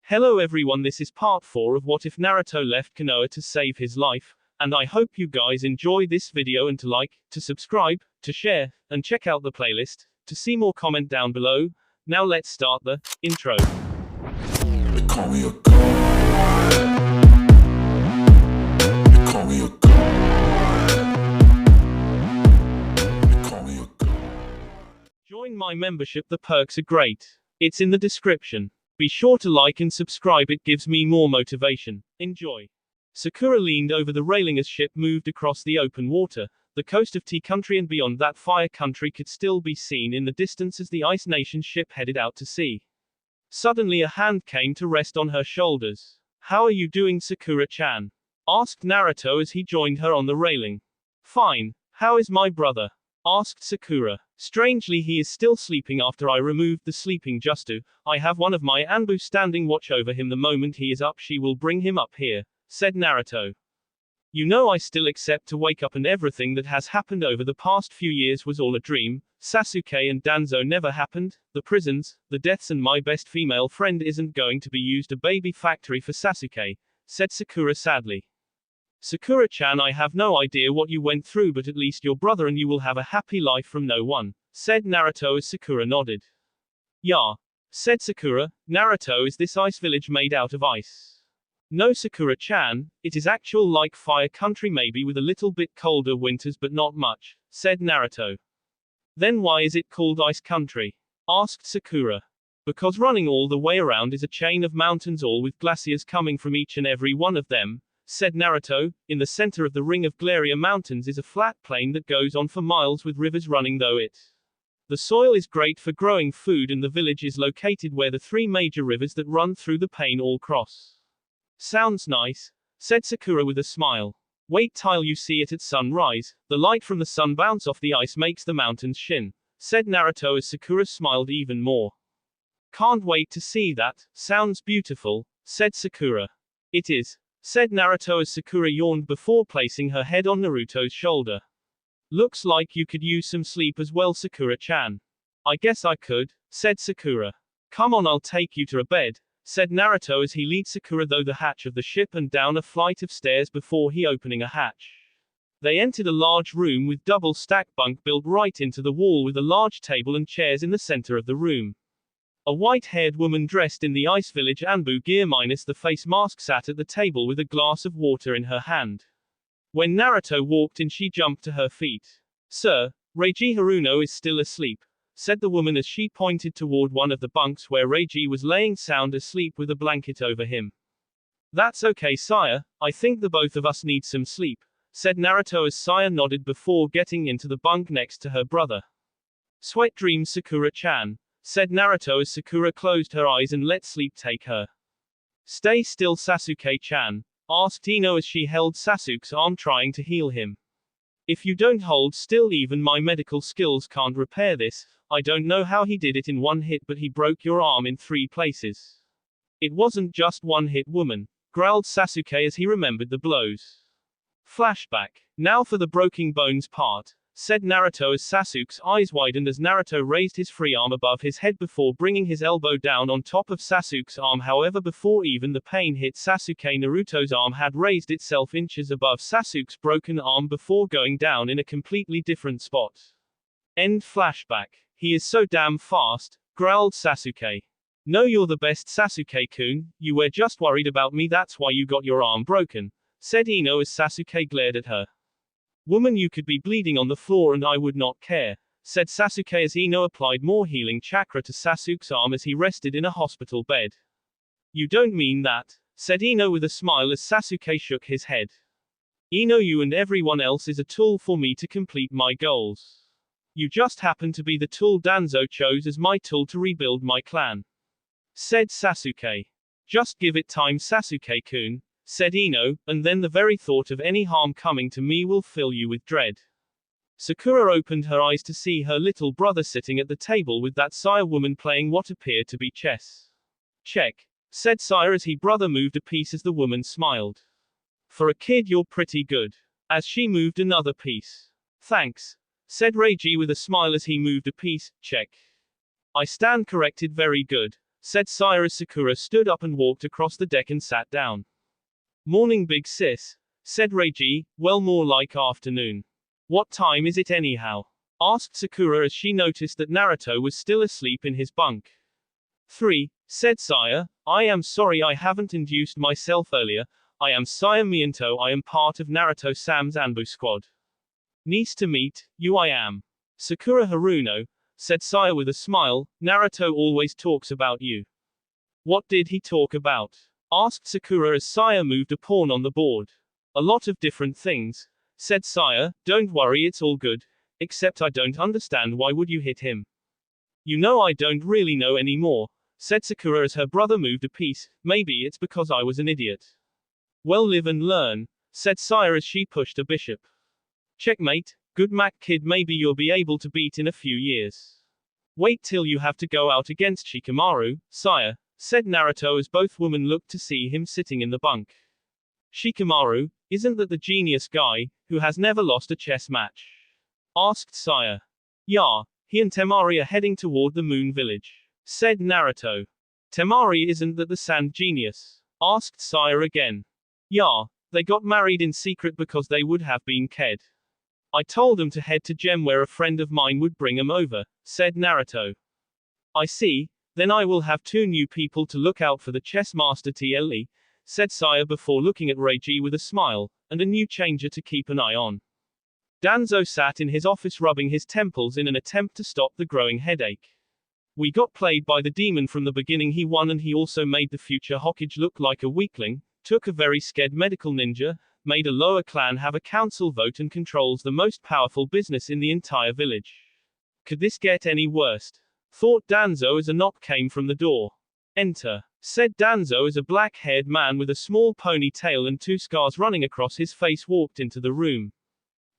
Hello everyone, this is part 4 of What If Naruto Left Konoha to Save His Life, and I hope you guys enjoy this video and to like, to subscribe, to share, and check out the playlist, to see more comment down below. Now let's start the intro. They call me a god. They call me a god. They call me a god. Join my membership, the perks are great. It's in the description. Be sure to like and subscribe, it gives me more motivation. Enjoy. Sakura leaned over the railing as ship moved across the open water. The coast of Tea Country and beyond that Fire Country could still be seen in the distance as the Ice Nation ship headed out to sea. Suddenly a hand came to rest on her shoulders. "How are you doing, Sakura-chan?" asked Naruto as he joined her on the railing. "Fine. How is my brother?" asked Sakura. "Strangely, he is still sleeping after I removed the sleeping justu. I have one of my Anbu standing watch over him. The moment he is up, she will bring him up here," said Naruto. "You know, I still accept to wake up and everything that has happened over the past few years was all a dream. Sasuke and Danzo never happened. The prisons, the deaths, and my best female friend isn't going to be used a baby factory for Sasuke," said Sakura sadly. "Sakura-chan, I have no idea what you went through, but at least your brother and you will have a happy life from no one," said Naruto as Sakura nodded. "Yeah," said Sakura. "Naruto, is this ice village made out of ice?" "No, Sakura-chan, it is actual like Fire Country, maybe with a little bit colder winters but not much," said Naruto. "Then why is it called Ice Country?" asked Sakura. "Because running all the way around is a chain of mountains, all with glaciers coming from each and every one of them," said Naruto. "In the center of the ring of Glacier Mountains is a flat plain that goes on for miles with rivers running through it. The soil is great for growing food, and the village is located where the three major rivers that run through the plain all cross." "Sounds nice," said Sakura with a smile. "Wait till you see it at sunrise. The light from the sun bounce off the ice makes the mountains shine," said Naruto as Sakura smiled even more. "Can't wait to see that. Sounds beautiful," said Sakura. "It is," said Naruto as Sakura yawned before placing her head on Naruto's shoulder. "Looks like you could use some sleep as well, Sakura-chan." "I guess I could," said Sakura. "Come on, I'll take you to a bed," said Naruto as he led Sakura through the hatch of the ship and down a flight of stairs before he opening a hatch. They entered a large room with double-stacked bunk built right into the wall with a large table and chairs in the center of the room. A white-haired woman dressed in the Ice Village Anbu gear minus the face mask sat at the table with a glass of water in her hand. When Naruto walked in, she jumped to her feet. "Sir, Reiji Haruno is still asleep," said the woman as she pointed toward one of the bunks where Reiji was laying sound asleep with a blanket over him. "That's okay, sire. I think the both of us need some sleep," said Naruto as Sire nodded before getting into the bunk next to her brother. "Sweet dreams, Sakura-chan," said Naruto as Sakura closed her eyes and let sleep take her. "Stay still, Sasuke-chan," asked Ino as she held Sasuke's arm trying to heal him. "If you don't hold still, even my medical skills can't repair this. I don't know how he did it in one hit, but he broke your arm in 3 places." "It wasn't just one hit, woman," growled Sasuke as he remembered the blows. Flashback. "Now for the broken bones part," said Naruto as Sasuke's eyes widened as Naruto raised his free arm above his head before bringing his elbow down on top of Sasuke's arm. However, before even the pain hit Sasuke, Naruto's arm had raised itself inches above Sasuke's broken arm before going down in a completely different spot. End flashback. "He is so damn fast," growled Sasuke. "No, you're the best, Sasuke-kun. You were just worried about me, that's why you got your arm broken," said Ino as Sasuke glared at her. "Woman, you could be bleeding on the floor and I would not care," said Sasuke as Ino applied more healing chakra to Sasuke's arm as he rested in a hospital bed. "You don't mean that," said Ino with a smile as Sasuke shook his head. "Ino, you and everyone else is a tool for me to complete my goals. You just happen to be the tool Danzo chose as my tool to rebuild my clan," said Sasuke. "Just give it time, Sasuke-kun," said Ino, "and then the very thought of any harm coming to me will fill you with dread." Sakura opened her eyes to see her little brother sitting at the table with that Sire woman playing what appeared to be chess. "Check," said Sire as his brother moved a piece as the woman smiled. "For a kid, you're pretty good," as she moved another piece. "Thanks," said Reiji with a smile as he moved a piece. "Check. I stand corrected, very good," said Saya as Sakura stood up and walked across the deck and sat down. Morning big sis, said Reiji, well more like afternoon. What time is it anyhow? Asked Sakura as she noticed that Naruto was still asleep in his bunk. 3, said Saya, I am sorry I haven't induced myself earlier, I am Saya Miento, I am part of Naruto-sam's Anbu squad. Nice to meet you, I am Sakura Haruno, said Saya with a smile, Naruto always talks about you. What did he talk about? Asked Sakura as Saya moved a pawn on the board. A lot of different things, said Saya, don't worry it's all good, except I don't understand why would you hit him. You know I don't really know anymore, said Sakura as her brother moved a piece, maybe it's because I was an idiot. Well live and learn, said Saya as she pushed a bishop. Checkmate, good Mac kid, maybe you'll be able to beat in a few years. Wait till you have to go out against Shikamaru, Saya, said Naruto as both women looked to see him sitting in the bunk. Shikamaru, isn't that the genius guy, who has never lost a chess match? Asked Saya. Yeah, he and Temari are heading toward the moon village, said Naruto. Temari isn't that the sand genius? Asked Saya again. Yeah, they got married in secret because they would have been ked. I told them to head to Gem where a friend of mine would bring them over, said Naruto. I see, then I will have 2 new people to look out for the chess master TLE, said Saya before looking at Reiji with a smile, and a new changer to keep an eye on. Danzo sat in his office rubbing his temples in an attempt to stop the growing headache. We got played by the demon from the beginning. He won and he also made the future Hokage look like a weakling, took a very scared medical ninja, made a lower clan have a council vote and controls the most powerful business in the entire village. Could this get any worse? Thought Danzo as a knock came from the door. Enter, said Danzo as a black-haired man with a small ponytail and 2 scars running across his face walked into the room.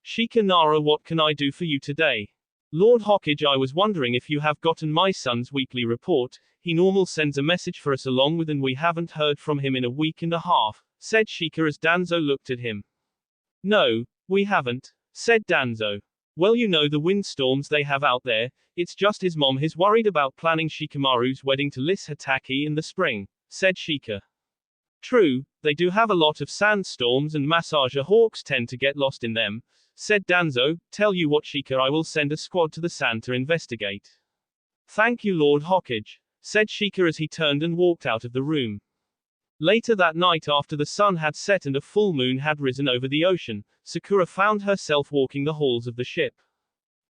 Shikanara, what can I do for you today? Lord Hokage, I was wondering if you have gotten my son's weekly report. He normal sends a message for us along with and we haven't heard from him in a week and a half, said Shika as Danzo looked at him. No, we haven't, said Danzo. Well, you know the windstorms they have out there, it's just his mom is worried about planning Shikamaru's wedding to Liz Hataki in the spring, said Shika. True, they do have a lot of sandstorms and Massager hawks tend to get lost in them, said Danzo. Tell you what, Shika, I will send a squad to the sand to investigate. Thank you, Lord Hokage, said Shika as he turned and walked out of the room. Later that night, after the sun had set and a full moon had risen over the ocean, Sakura found herself walking the halls of the ship.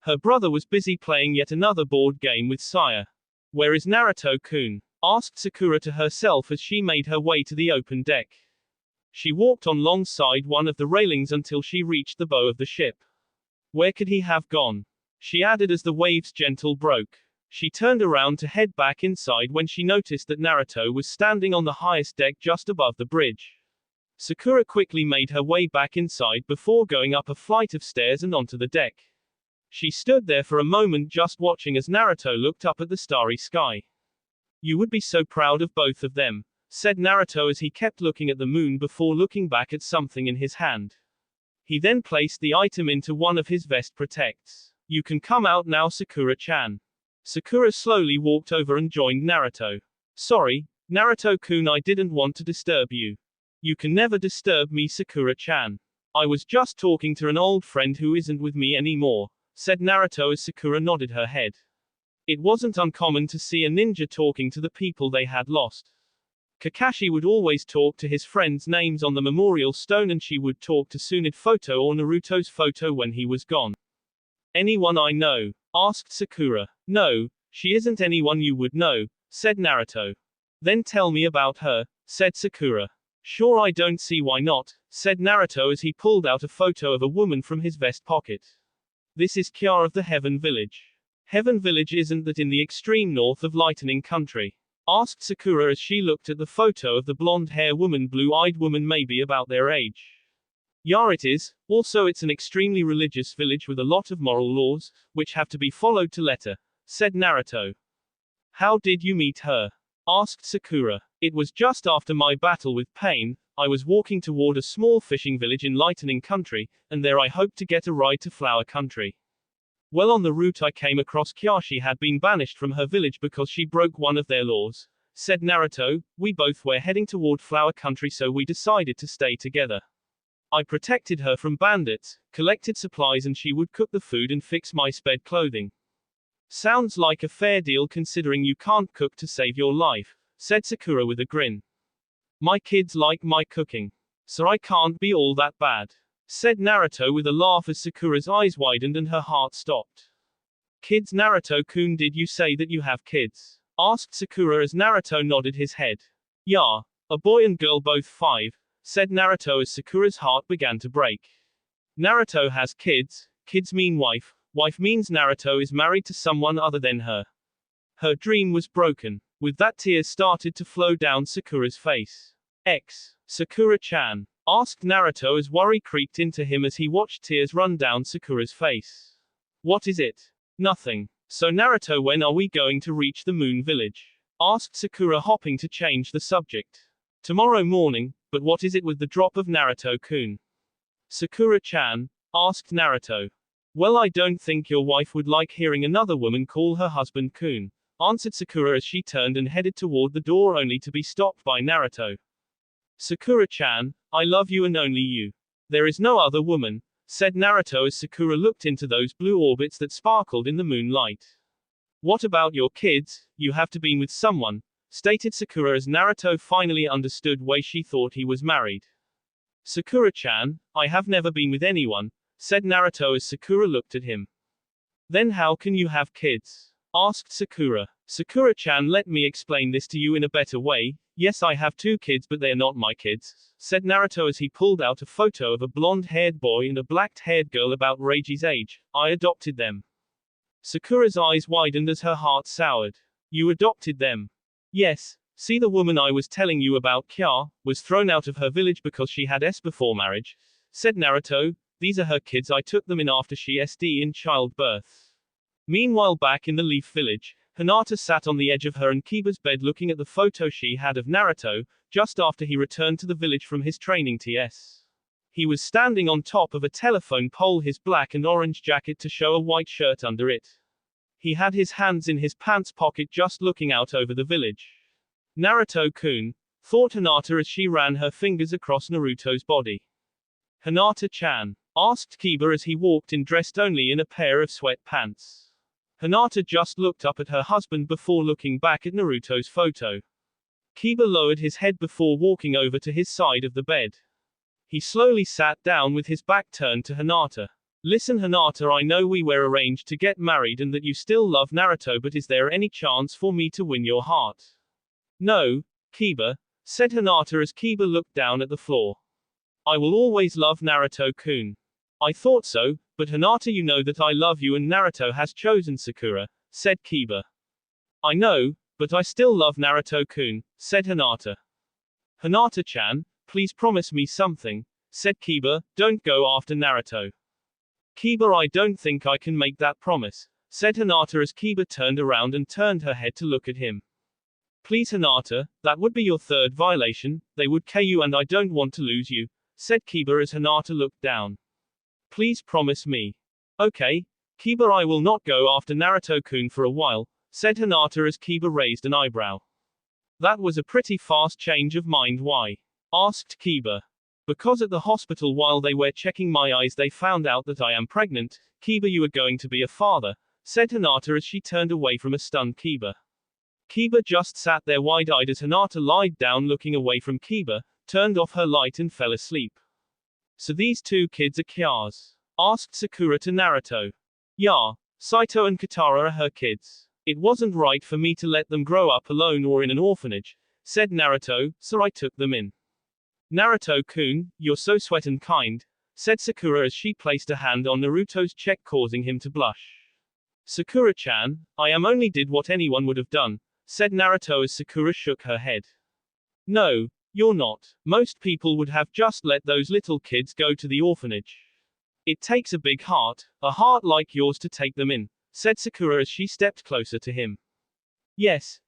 Her brother was busy playing yet another board game with Saya. Where is Naruto-kun? Asked Sakura to herself as she made her way to the open deck. She walked on alongside one of the railings until she reached the bow of the ship. Where could he have gone? She added as the waves gentle broke. She turned around to head back inside when she noticed that Naruto was standing on the highest deck just above the bridge. Sakura quickly made her way back inside before going up a flight of stairs and onto the deck. She stood there for a moment just watching as Naruto looked up at the starry sky. You would be so proud of both of them, said Naruto as he kept looking at the moon before looking back at something in his hand. He then placed the item into one of his vest protects. You can come out now, Sakura-chan. Sakura slowly walked over and joined Naruto. Sorry, Naruto-kun, I didn't want to disturb you. You can never disturb me, Sakura-chan. I was just talking to an old friend who isn't with me anymore, said Naruto as Sakura nodded her head. It wasn't uncommon to see a ninja talking to the people they had lost. Kakashi would always talk to his friends' names on the memorial stone and she would talk to Tsunade photo or Naruto's photo when he was gone. Anyone I know? Asked Sakura. No, she isn't anyone you would know, said Naruto. Then tell me about her, said Sakura. Sure, I don't see why not, said Naruto as he pulled out a photo of a woman from his vest pocket. This is Kya of the Heaven Village. Heaven Village, isn't that in the extreme north of Lightning Country? Asked Sakura as she looked at the photo of the blonde-haired woman, blue-eyed woman maybe about their age. Yeah, it is. Also, it's an extremely religious village with a lot of moral laws, which have to be followed to letter, said Naruto. How did you meet her? Asked Sakura. It was just after my battle with Pain. I was walking toward a small fishing village in Lightning Country, and there I hoped to get a ride to Flower Country. Well, on the route I came across Kya. She had been banished from her village because she broke one of their laws, said Naruto. We both were heading toward Flower Country, so we decided to stay together. I protected her from bandits, collected supplies, and she would cook the food and fix my sped clothing. Sounds like a fair deal considering you can't cook to save your life, said Sakura with a grin. My kids like my cooking, so I can't be all that bad, said Naruto with a laugh as Sakura's eyes widened and her heart stopped. Kids? Naruto-kun, did you say that you have kids? Asked Sakura as Naruto nodded his head. Yeah, a boy and girl, both 5, said Naruto as Sakura's heart began to break. Naruto has kids. Kids mean wife. Wife means Naruto is married to someone other than her. Her dream was broken. With that, tears started to flow down Sakura's face. Sakura-chan? Asked Naruto as worry creeped into him as he watched tears run down Sakura's face. What is it? Nothing. So Naruto, when are we going to reach the Moon Village? Asked Sakura, hopping to change the subject. Tomorrow morning, but what is it with the drop of Naruto-kun? Sakura-chan? Asked Naruto. Well, I don't think your wife would like hearing another woman call her husband kun, answered Sakura as she turned and headed toward the door only to be stopped by Naruto. Sakura-chan, I love you and only you. There is no other woman, said Naruto as Sakura looked into those blue orbits that sparkled in the moonlight. What about your kids? You have to be with someone, stated Sakura as Naruto finally understood why she thought he was married. Sakura-chan, I have never been with anyone, said Naruto as Sakura looked at him. Then how can you have kids? Asked Sakura. Sakura-chan, let me explain this to you in a better way. Yes, I have 2 kids, but they are not my kids, said Naruto as he pulled out a photo of a blonde-haired boy and a black-haired girl about Reiji's age. I adopted them. Sakura's eyes widened as her heart soured. You adopted them? Yes. See, the woman I was telling you about, Kya, was thrown out of her village because she had S before marriage, said Naruto. These are her kids. I took them in after she SD in childbirth. Meanwhile, back in the Leaf Village, Hinata sat on the edge of her and Kiba's bed looking at the photo she had of Naruto, just after he returned to the village from his training TS. He was standing on top of a telephone pole, his black and orange jacket to show a white shirt under it. He had his hands in his pants pocket just looking out over the village. Naruto-kun, thought Hinata as she ran her fingers across Naruto's body. Hinata-chan? Asked Kiba as he walked in dressed only in a pair of sweatpants. Hinata just looked up at her husband before looking back at Naruto's photo. Kiba lowered his head before walking over to his side of the bed. He slowly sat down with his back turned to Hinata. Listen, Hinata, I know we were arranged to get married and that you still love Naruto, but is there any chance for me to win your heart? No, Kiba, said Hinata as Kiba looked down at the floor. I will always love Naruto-kun. I thought so, but Hinata, you know that I love you and Naruto has chosen Sakura, said Kiba. I know, but I still love Naruto-kun, said Hinata. Hinata-chan, please promise me something, said Kiba, don't go after Naruto. Kiba, I don't think I can make that promise, said Hinata as Kiba turned around and turned her head to look at him. Please Hinata, that would be your 3rd violation, they would KO you and I don't want to lose you, said Kiba as Hinata looked down. Please promise me. Okay, Kiba, I will not go after Naruto-kun for a while, said Hinata as Kiba raised an eyebrow. That was a pretty fast change of mind. Why? Asked Kiba. Because at the hospital while they were checking my eyes they found out that I am pregnant. Kiba, you are going to be a father, said Hinata as she turned away from a stunned Kiba. Kiba just sat there wide-eyed as Hinata lied down looking away from Kiba, turned off her light and fell asleep. So these 2 kids are Kya's? Asked Sakura to Naruto. Yeah, Saito and Katara are her kids. It wasn't right for me to let them grow up alone or in an orphanage, said Naruto, so I took them in. Naruto-kun, you're so sweet and kind, said Sakura as she placed a hand on Naruto's cheek causing him to blush. Sakura-chan, I only did what anyone would have done, said Naruto as Sakura shook her head. No, you're not. Most people would have just let those little kids go to the orphanage. It takes a big heart, a heart like yours to take them in, said Sakura as she stepped closer to him. Yes,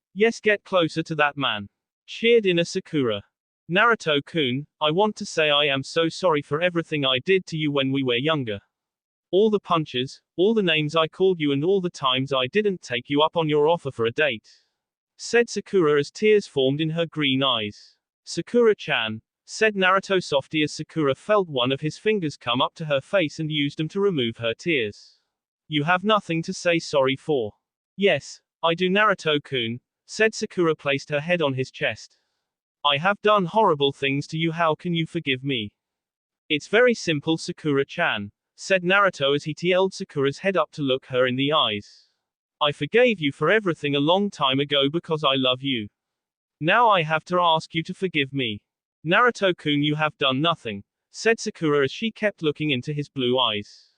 get closer to that man, cheered in a Sakura. Naruto-kun, I want to say I am so sorry for everything I did to you when we were younger. All the punches, all the names I called you and all the times I didn't take you up on your offer for a date. said Sakura as tears formed in her green eyes. Sakura-chan, said Naruto softly as Sakura felt one of his fingers come up to her face and used them to remove her tears. You have nothing to say sorry for. Yes, I do, Naruto-kun, said Sakura, placed her head on his chest. I have done horrible things to you, how can you forgive me? It's very simple, Sakura-chan, said Naruto as he held Sakura's head up to look her in the eyes. I forgave you for everything a long time ago because I love you. Now I have to ask you to forgive me. Naruto-kun, you have done nothing, said Sakura as she kept looking into his blue eyes.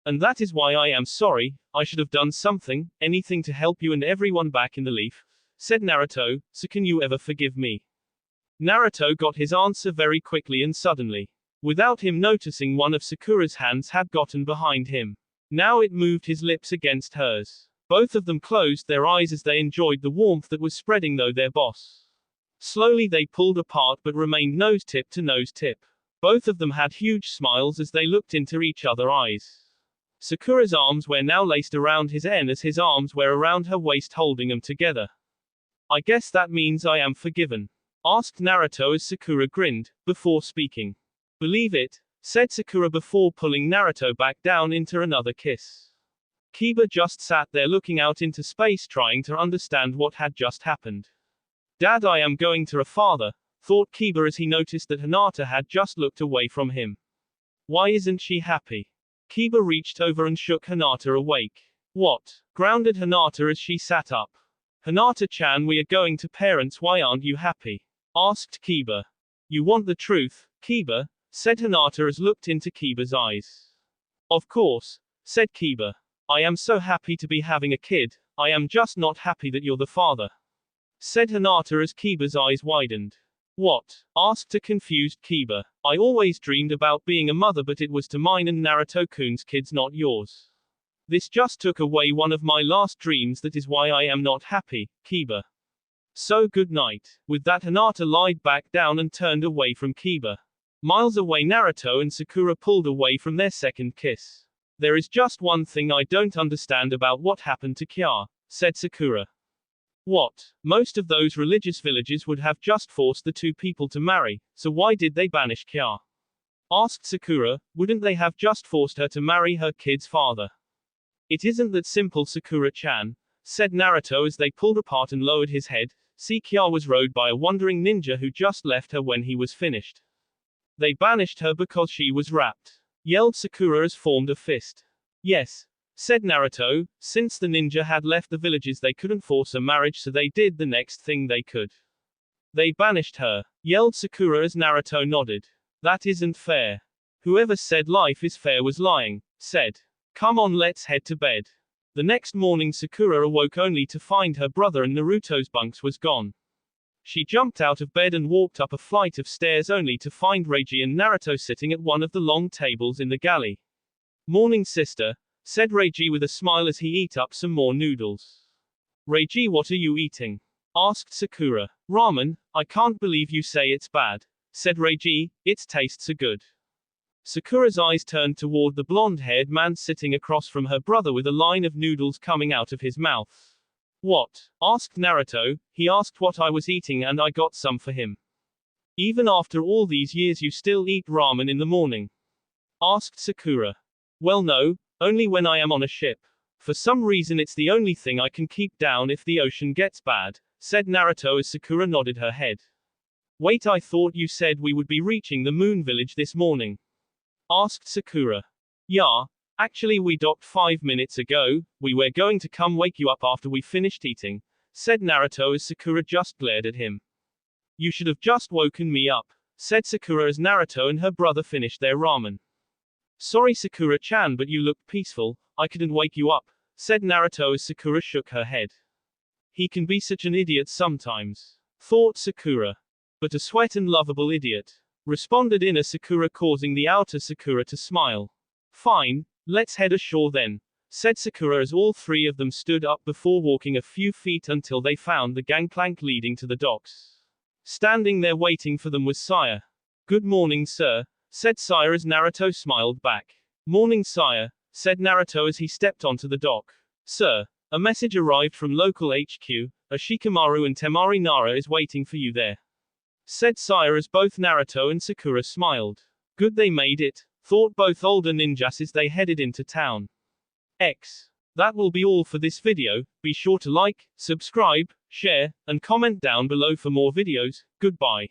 And that is why I am sorry, I should have done something, anything to help you and everyone back in the leaf, said Naruto, so can you ever forgive me? Naruto got his answer very quickly and suddenly. Without him noticing, one of Sakura's hands had gotten behind him. Now it moved his lips against hers. Both of them closed their eyes as they enjoyed the warmth that was spreading through their boss. Slowly they pulled apart but remained nose-tip to nose-tip. Both of them had huge smiles as they looked into each other's eyes. Sakura's arms were now laced around his neck as his arms were around her waist holding them together. I guess that means I am forgiven, asked Naruto as Sakura grinned, before speaking. Believe it, said Sakura before pulling Naruto back down into another kiss. Kiba just sat there looking out into space trying to understand what had just happened. Dad, I am going to a father, thought Kiba as he noticed that Hinata had just looked away from him. Why isn't she happy? Kiba reached over and shook Hinata awake. What? Grounded Hinata as she sat up. Hinata-chan, we are going to parents, why aren't you happy? Asked Kiba. You want the truth, Kiba? Said Hinata as looked into Kiba's eyes. Of course, said Kiba. I am so happy to be having a kid, I am just not happy that you're the father, said Hinata as Kiba's eyes widened. What? Asked a confused Kiba. I always dreamed about being a mother, but it was to mine and Naruto-kun's kids, not yours. This just took away one of my last dreams, that is why I am not happy, Kiba. So good night. With that, Hinata lied back down and turned away from Kiba. Miles away, Naruto and Sakura pulled away from their second kiss. There is just one thing I don't understand about what happened to Kya, said Sakura. What? Most of those religious villages would have just forced the two people to marry, so why did they banish Kya? Asked Sakura. Wouldn't they have just forced her to marry her kid's father? It isn't that simple, Sakura-chan, said Naruto as they pulled apart and lowered his head. See, Kya was rode by a wandering ninja who just left her when he was finished. They banished her because she was wrapped, yelled Sakura as formed a fist. Yes, said Naruto, since the ninja had left the villages they couldn't force a marriage, so they did the next thing they could. They banished her, yelled Sakura as Naruto nodded. That isn't fair. Whoever said life is fair was lying, said. Come on, let's head to bed. The next morning Sakura awoke only to find her brother and Naruto's bunks was gone. She jumped out of bed and walked up a flight of stairs only to find Reiji and Naruto sitting at one of the long tables in the galley. Morning, sister, said Reiji with a smile as he ate up some more noodles. Reiji, what are you eating? Asked Sakura. Ramen. I can't believe you say it's bad, said Reiji, it tastes so good. Sakura's eyes turned toward the blonde-haired man sitting across from her brother with a line of noodles coming out of his mouth. What? Asked Naruto. He asked what I was eating and I got some for him. Even after all these years you still eat ramen in the morning? Asked Sakura. Well, no, only when I am on a ship. For some reason it's the only thing I can keep down if the ocean gets bad, said Naruto as Sakura nodded her head. Wait, I thought you said we would be reaching the moon village this morning. Asked Sakura. Yeah. Actually, we docked 5 minutes ago. We were going to come wake you up after we finished eating, said Naruto as Sakura just glared at him. You should have just woken me up, said Sakura as Naruto and her brother finished their ramen. Sorry, Sakura-chan, but you looked peaceful. I couldn't wake you up, said Naruto as Sakura shook her head. He can be such an idiot sometimes, thought Sakura. But a sweet and lovable idiot, responded inner Sakura, causing the outer Sakura to smile. Fine. Let's head ashore then, said Sakura as all three of them stood up before walking a few feet until they found the gangplank leading to the docks. Standing there waiting for them was Sire. Good morning, sir, said Sire as Naruto smiled back. Morning, sire, said Naruto as he stepped onto the dock. Sir, A message arrived from local HQ. A Shikamaru and Temari Nara is waiting for you there, said Sire as both Naruto and Sakura smiled. Good, they made it, thought both older ninjas as they headed into town. That will be all for this video. Be sure to like, subscribe, share, and comment down below for more videos. Goodbye.